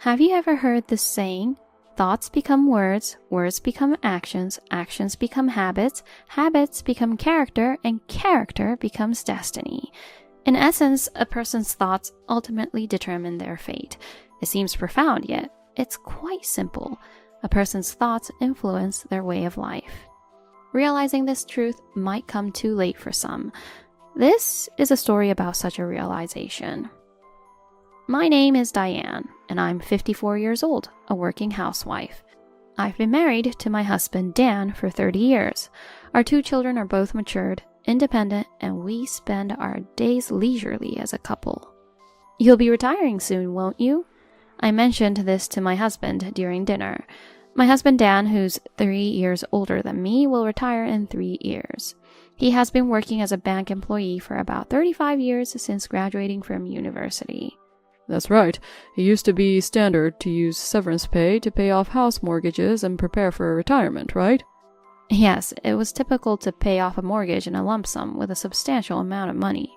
Have you ever heard this saying? Thoughts become words, words become actions, actions become habits, habits become character, and character becomes destiny. In essence, a person's thoughts ultimately determine their fate. It seems profound, yet it's quite simple. A person's thoughts influence their way of life. Realizing this truth might come too late for some. This is a story about such a realization. My name is Diane, and I'm 54 years old, a working housewife. I've been married to my husband Dan for 30 years. Our 2 children are both matured, independent, and we spend our days leisurely as a couple. You'll be retiring soon, won't you? I mentioned this to my husband during dinner. My husband Dan, who's 3 years older than me, will retire in 3 years. He has been working as a bank employee for about 35 years since graduating from university. That's right. It used to be standard to use severance pay to pay off house mortgages and prepare for retirement, right? Yes, it was typical to pay off a mortgage in a lump sum with a substantial amount of money.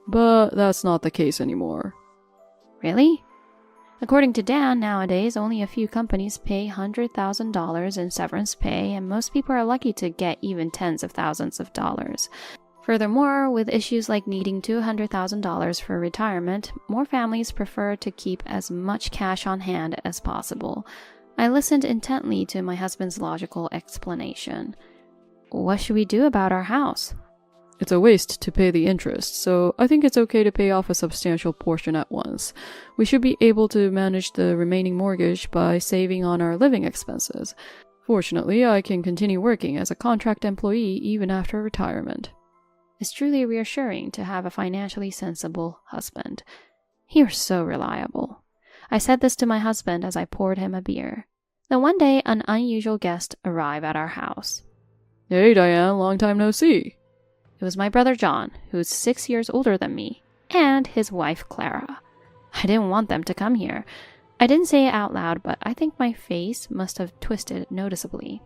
But that's not the case anymore. Really? According to Dan, nowadays only a few companies pay $100,000 in severance pay, and most people are lucky to get even tens of thousands of dollars. Furthermore, with issues like needing $200,000 for retirement, more families prefer to keep as much cash on hand as possible. I listened intently to my husband's logical explanation. What should we do about our house? It's a waste to pay the interest, so I think it's okay to pay off a substantial portion at once. We should be able to manage the remaining mortgage by saving on our living expenses. Fortunately, I can continue working as a contract employee even after retirement. It's truly reassuring to have a financially sensible husband. You're so reliable. I said this to my husband as I poured him a beer. Then one day, an unusual guest arrived at our house. Hey Diane, long time no see. It was my brother John, who's 6 years older than me, and his wife Clara. I didn't want them to come here. I didn't say it out loud, but I think my face must have twisted noticeably.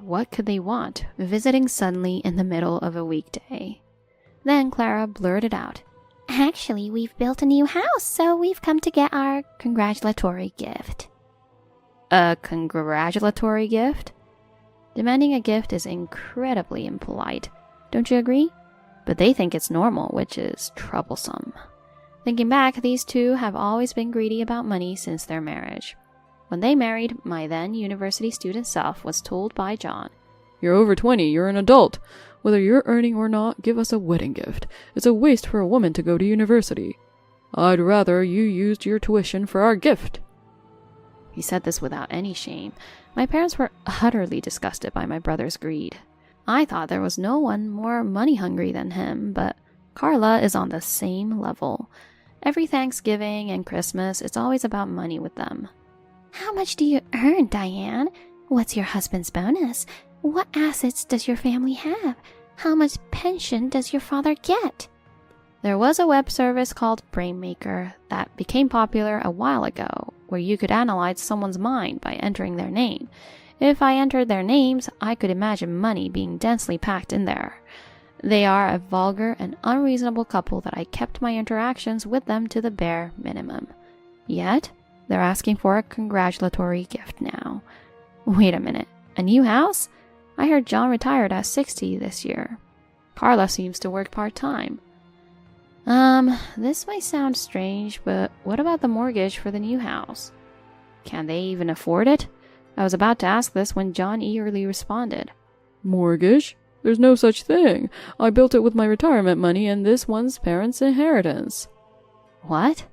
What could they want, visiting suddenly in the middle of a weekday? Then Clara blurted out, "Actually, we've built a new house, so we've come to get our congratulatory gift." A congratulatory gift? Demanding a gift is incredibly impolite. Don't you agree? But they think it's normal, which is troublesome. Thinking back, these two have always been greedy about money since their marriage. When they married, my then university student self was told by John, "You're over 20, you're an adult. Whether you're earning or not, give us a wedding gift. It's a waste for a woman to go to university. I'd rather you used your tuition for our gift." He said this without any shame. My parents were utterly disgusted by my brother's greed. I thought there was no one more money-hungry than him, but Carla is on the same level. Every Thanksgiving and Christmas, it's always about money with them. "How much do you earn, Diane? What's your husband's bonus? What assets does your family have? How much pension does your father get?" There was a web service called Brainmaker that became popular a while ago, where you could analyze someone's mind by entering their name. If I entered their names, I could imagine money being densely packed in there. They are a vulgar and unreasonable couple that I kept my interactions with them to the bare minimum. Yet, they're asking for a congratulatory gift now. Wait a minute, a new house? I heard John retired at 60 this year. Carla seems to work part-time. This might sound strange, but what about the mortgage for the new house? Can they even afford it? I was about to ask this when John eagerly responded. "Mortgage? There's no such thing. I built it with my retirement money and this one's parents' inheritance." What?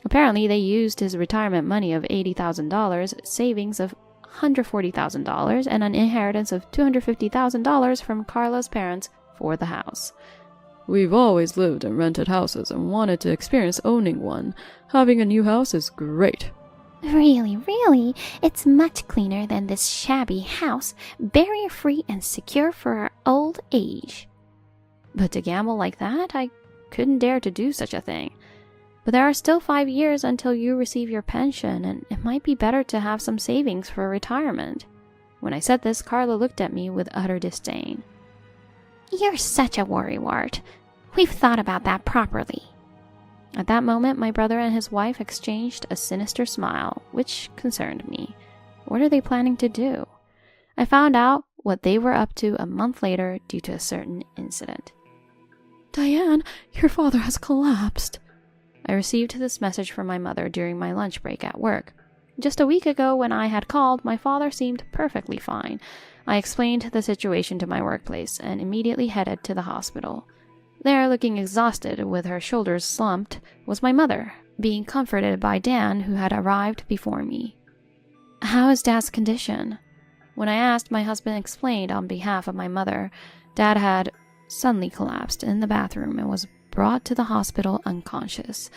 Apparently they used his retirement money of $80,000, savings of $140,000, and an inheritance of $250,000 from Carla's parents for the house. "We've always lived in rented houses and wanted to experience owning one. Having a new house is great." Really, it's much cleaner than this shabby house, barrier-free and secure for our old age. But to gamble like that, I couldn't dare to do such a thing. But there are still 5 years until you receive your pension, and it might be better to have some savings for retirement. When I said this, Carla looked at me with utter disdain. "You're such a worrywart. We've thought about that properly." At that moment, my brother and his wife exchanged a sinister smile, which concerned me. What are they planning to do? I found out what they were up to a month later due to a certain incident. Diane, your father has collapsed. I received this message from my mother during my lunch break at work. Just a week ago, when I had called, my father seemed perfectly fine. I explained the situation to my workplace and immediately headed to the hospital. There, looking exhausted with her shoulders slumped, was my mother, being comforted by Dan, who had arrived before me. How is Dad's condition? When I asked, my husband explained on behalf of my mother. Dad had suddenly collapsed in the bathroom and was brought to the hospital unconscious.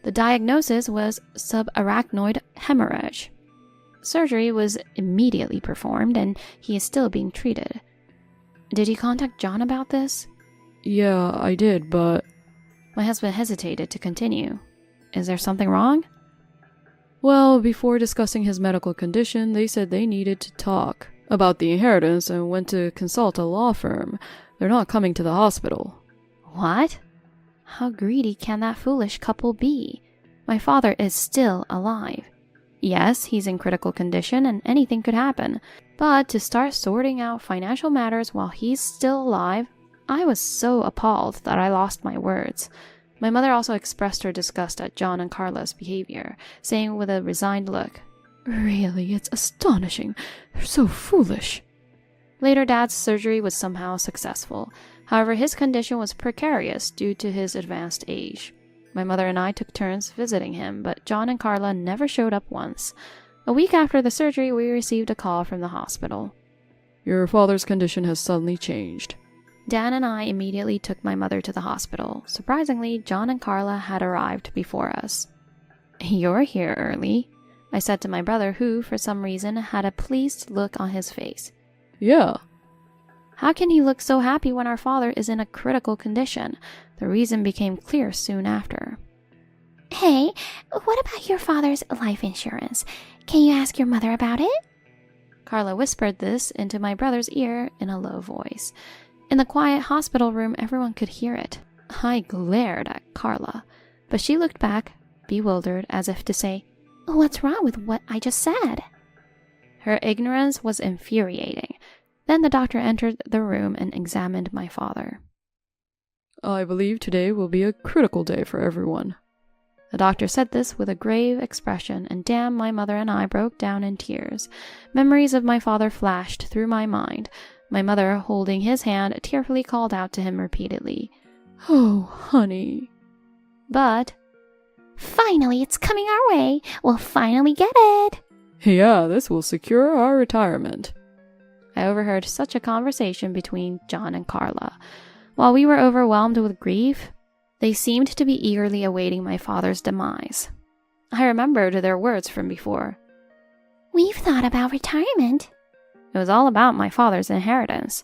The diagnosis was subarachnoid hemorrhage. Surgery was immediately performed and he is still being treated. Did you contact John about this? Yeah, I did, but... My husband hesitated to continue. Is there something wrong? Well, before discussing his medical condition, they said they needed to talk about the inheritance and went to consult a law firm. They're not coming to the hospital. What? How greedy can that foolish couple be? My father is still alive. Yes, he's in critical condition and anything could happen. But to start sorting out financial matters while he's still alive, I was so appalled that I lost my words. My mother also expressed her disgust at John and Carla's behavior, saying with a resigned look, Really, it's astonishing. They're so foolish. Later, Dad's surgery was somehow successful. However, his condition was precarious due to his advanced age. My mother and I took turns visiting him, but John and Carla never showed up once. A week after the surgery, we received a call from the hospital. Your father's condition has suddenly changed. Dan and I immediately took my mother to the hospital. Surprisingly, John and Carla had arrived before us. You're here early, I said to my brother, who, for some reason, had a pleased look on his face. Yeah. How can he look so happy when our father is in a critical condition? The reason became clear soon after. Hey, what about your father's life insurance? Can you ask your mother about it? Carla whispered this into my brother's ear in a low voice. In the quiet hospital room, everyone could hear it. I glared at Carla, but she looked back, bewildered, as if to say, What's wrong with what I just said? Her ignorance was infuriating. Then the doctor entered the room and examined my father. I believe today will be a critical day for everyone. The doctor said this with a grave expression, and damn, my mother and I broke down in tears. Memories of my father flashed through my mind. My mother, holding his hand, tearfully called out to him repeatedly, Oh, honey. But, Finally, it's coming our way. We'll finally get it. Yeah, this will secure our retirement. I overheard such a conversation between John and Carla. While we were overwhelmed with grief, they seemed to be eagerly awaiting my father's demise. I remembered their words from before. We've thought about retirement. It was all about my father's inheritance.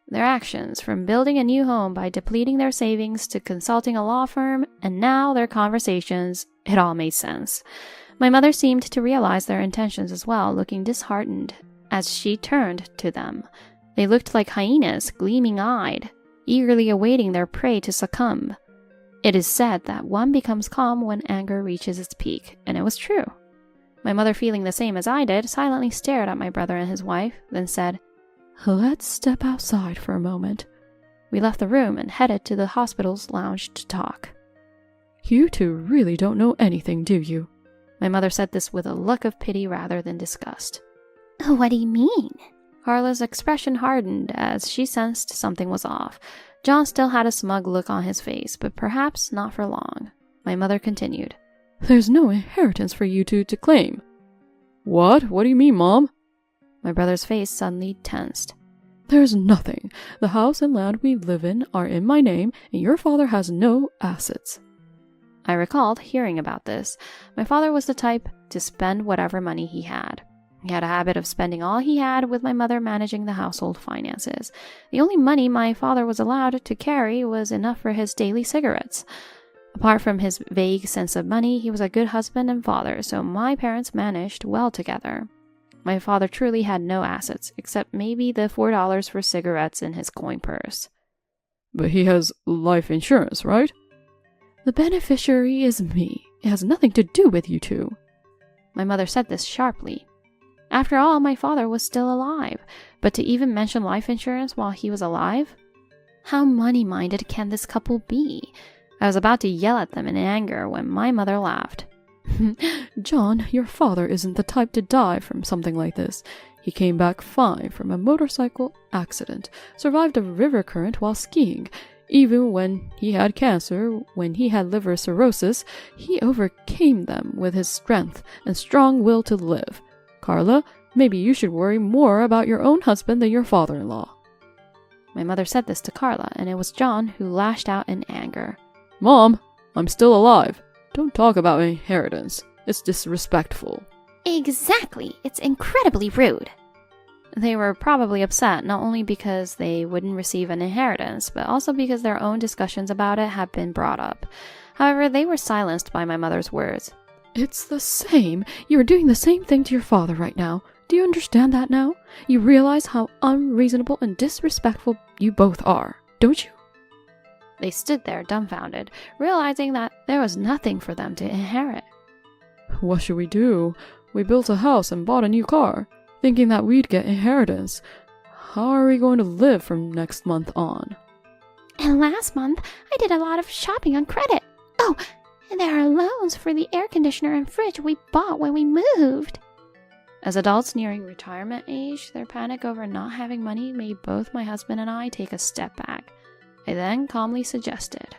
Their actions, from building a new home by depleting their savings to consulting a law firm, and now their conversations, it all made sense. My mother seemed to realize their intentions as well, looking disheartened as she turned to them. They looked like hyenas, gleaming-eyed, eagerly awaiting their prey to succumb. It is said that one becomes calm when anger reaches its peak, and it was true. My mother, feeling the same as I did, silently stared at my brother and his wife, then said, Let's step outside for a moment. We left the room and headed to the hospital's lounge to talk. You two really don't know anything, do you? My mother said this with a look of pity rather than disgust. What do you mean? Carla's expression hardened as she sensed something was off. John still had a smug look on his face, but perhaps not for long. My mother continued. There's no inheritance for you two to claim. What? What do you mean, Mom? My brother's face suddenly tensed. There's nothing. The house and land we live in are in my name, and your father has no assets. I recalled hearing about this. My father was the type to spend whatever money he had. He had a habit of spending all he had, with my mother managing the household finances. The only money my father was allowed to carry was enough for his daily cigarettes. Apart from his vague sense of money, he was a good husband and father, so my parents managed well together. My father truly had no assets, except maybe the $4 for cigarettes in his coin purse. But he has life insurance, right? The beneficiary is me. It has nothing to do with you two. My mother said this sharply. After all, my father was still alive, but to even mention life insurance while he was alive? How money-minded can this couple be? I was about to yell at them in anger when my mother laughed. John, your father isn't the type to die from something like this. He came back fine from a motorcycle accident, survived a river current while skiing. Even when he had cancer, when he had liver cirrhosis, he overcame them with his strength and strong will to live. Carla, maybe you should worry more about your own husband than your father-in-law. My mother said this to Carla, and it was John who lashed out in anger. Mom, I'm still alive. Don't talk about inheritance. It's disrespectful. Exactly. It's incredibly rude. They were probably upset not only because they wouldn't receive an inheritance, but also because their own discussions about it had been brought up. However, they were silenced by my mother's words. It's the same. You're doing the same thing to your father right now. Do you understand that now? You realize how unreasonable and disrespectful you both are, don't you? They stood there dumbfounded, realizing that there was nothing for them to inherit. What should we do? We built a house and bought a new car, thinking that we'd get inheritance. How are we going to live from next month on? And last month, I did a lot of shopping on credit. Oh, and there are loans for the air conditioner and fridge we bought when we moved. As adults nearing retirement age, their panic over not having money made both my husband and I take a step back. I then calmly suggested,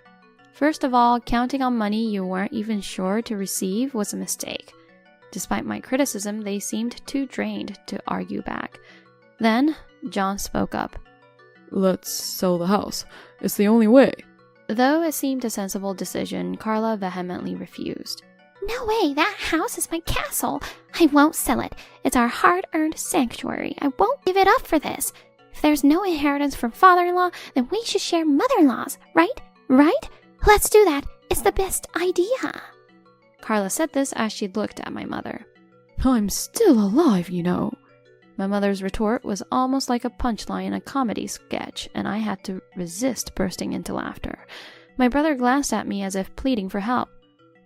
first of all, counting on money you weren't even sure to receive was a mistake. Despite my criticism, they seemed too drained to argue back. Then, John spoke up. Let's sell the house. It's the only way. Though it seemed a sensible decision, Carla vehemently refused. No way, that house is my castle. I won't sell it. It's our hard-earned sanctuary. I won't give it up for this. If there's no inheritance from father-in-law, then we should share mother-in-laws, right? Right? Let's do that. It's the best idea. Carla said this as she looked at my mother. I'm still alive, you know. My mother's retort was almost like a punchline in a comedy sketch, and I had to resist bursting into laughter. My brother glanced at me as if pleading for help.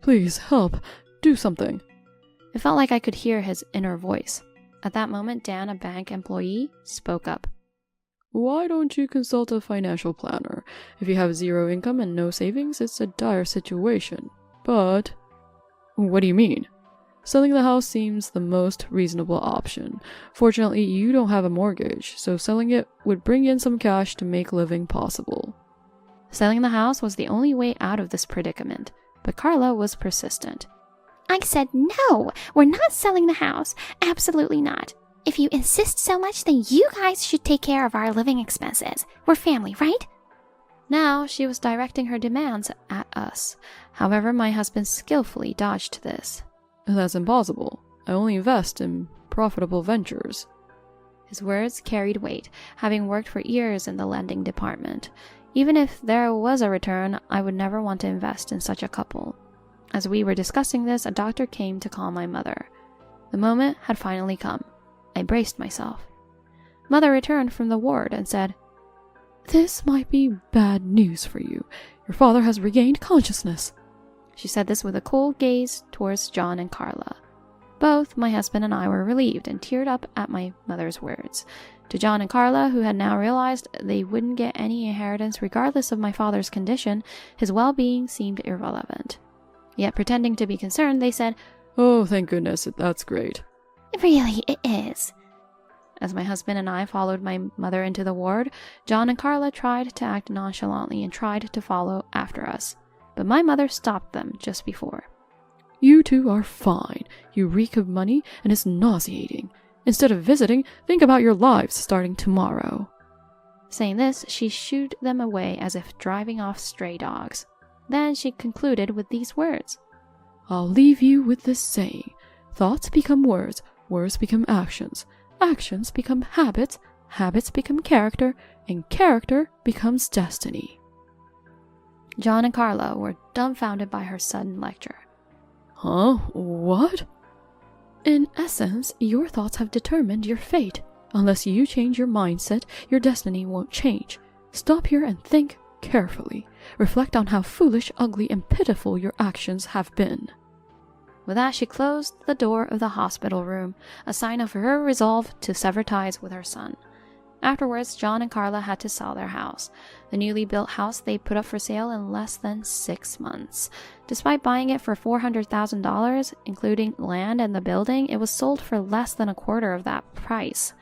Please, help. Do something. It felt like I could hear his inner voice. At that moment, Dan, a bank employee, spoke up. Why don't you consult a financial planner? If you have zero income and no savings, it's a dire situation. But... What do you mean? Selling the house seems the most reasonable option. Fortunately, you don't have a mortgage, so selling it would bring in some cash to make living possible. Selling the house was the only way out of this predicament, but Carla was persistent. I said no, we're not selling the house. Absolutely not. If you insist so much, then you guys should take care of our living expenses. We're family, right? Now she was directing her demands at us. However, my husband skillfully dodged this. That's impossible. I only invest in profitable ventures. His words carried weight, having worked for years in the lending department. Even if there was a return, I would never want to invest in such a couple. As we were discussing this, a doctor came to call my mother. The moment had finally come. I braced myself. Mother returned from the ward and said, This might be bad news for you. Your father has regained consciousness. She said this with a cold gaze towards John and Carla. Both my husband and I were relieved and teared up at my mother's words. To John and Carla, who had now realized they wouldn't get any inheritance regardless of my father's condition, his well-being seemed irrelevant. Yet pretending to be concerned, they said, Oh, thank goodness, that's great. Really, it is. As my husband and I followed my mother into the ward, John and Carla tried to act nonchalantly and tried to follow after us. But my mother stopped them just before. You two are fine. You reek of money, and it's nauseating. Instead of visiting, think about your lives starting tomorrow. Saying this, she shooed them away as if driving off stray dogs. Then she concluded with these words. I'll leave you with this saying. Thoughts become words, words become actions. Actions become habits, habits become character, and character becomes destiny. John and Carla were dumbfounded by her sudden lecture. Huh? What? In essence, your thoughts have determined your fate. Unless you change your mindset, your destiny won't change. Stop here and think carefully. reflect on how foolish, ugly, and pitiful your actions have been." With that, she closed the door of the hospital room, a sign of her resolve to sever ties with her son. Afterwards, John and Carla had to sell their house. The newly built house they put up for sale in less than 6 months. Despite buying it for $400,000, including land and the building, it was sold for less than a quarter of that price.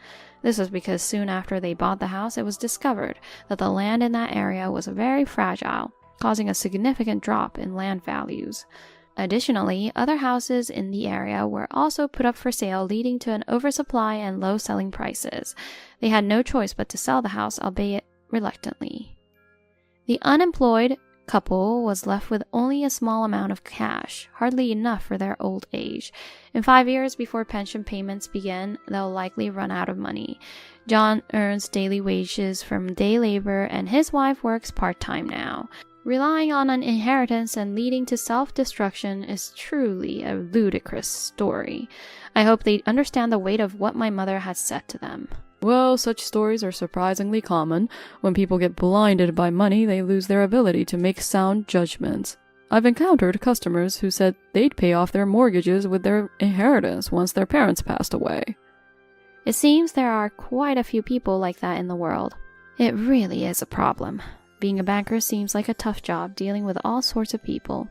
This was because soon after they bought the house, it was discovered that the land in that area was very fragile, causing a significant drop in land values. Additionally, other houses in the area were also put up for sale, leading to an oversupply and low selling prices. They had no choice but to sell the house, albeit reluctantly. The unemployed couple was left with only a small amount of cash, hardly enough for their old age. In 5 years before pension payments begin, they'll likely run out of money. John earns daily wages from day labor, and his wife works part-time now. Relying on an inheritance and leading to self-destruction is truly a ludicrous story. I hope they understand the weight of what my mother has said to them. Well, such stories are surprisingly common. When people get blinded by money, they lose their ability to make sound judgments. I've encountered customers who said they'd pay off their mortgages with their inheritance once their parents passed away. It seems there are quite a few people like that in the world. It really is a problem. Being a banker seems like a tough job, dealing with all sorts of people.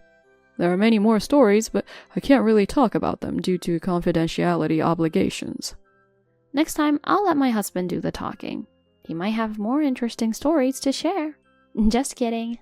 There are many more stories, but I can't really talk about them due to confidentiality obligations. Next time, I'll let my husband do the talking. He might have more interesting stories to share. Just kidding.